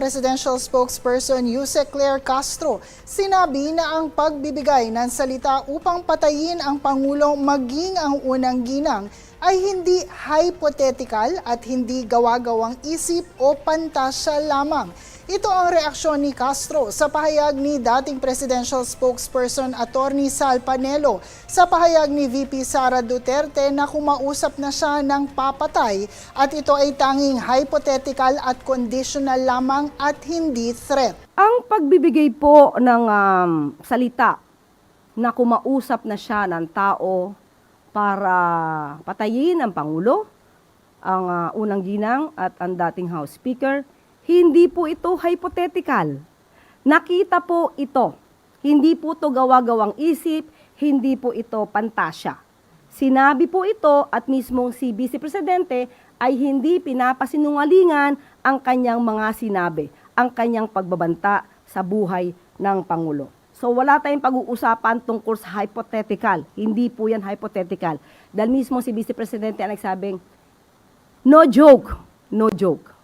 Presidential Spokesperson Yuse Claire Castro, sinabi na ang pagbibigay ng salita upang patayin ang Pangulo maging ang unang ginang ay hindi hypothetical at hindi gawa-gawang isip o pantasya lamang. Ito ang reaksyon ni Castro sa pahayag ni dating Presidential Spokesperson Attorney Sal Panelo sa pahayag ni VP Sara Duterte na kumausap na siya ng papatay at ito ay tanging hypothetical at conditional lamang at hindi threat. Ang pagbibigay po ng salita na kumausap na siya ng tao para patayin ang Pangulo, ang unang ginang at ang dating House Speaker, hindi po ito hypothetical. Nakita po ito. Hindi po ito gawa-gawang isip, hindi po ito pantasya. Sinabi po ito at mismong si Vice Presidente ay hindi pinapasinungalingan ang kanyang mga sinabi, ang kanyang pagbabanta sa buhay ng Pangulo. So wala tayong pag-uusapan tungkol sa hypothetical. Hindi po yan hypothetical. Dahil mismo si Vice Presidente ang nagsabing, no joke, no joke.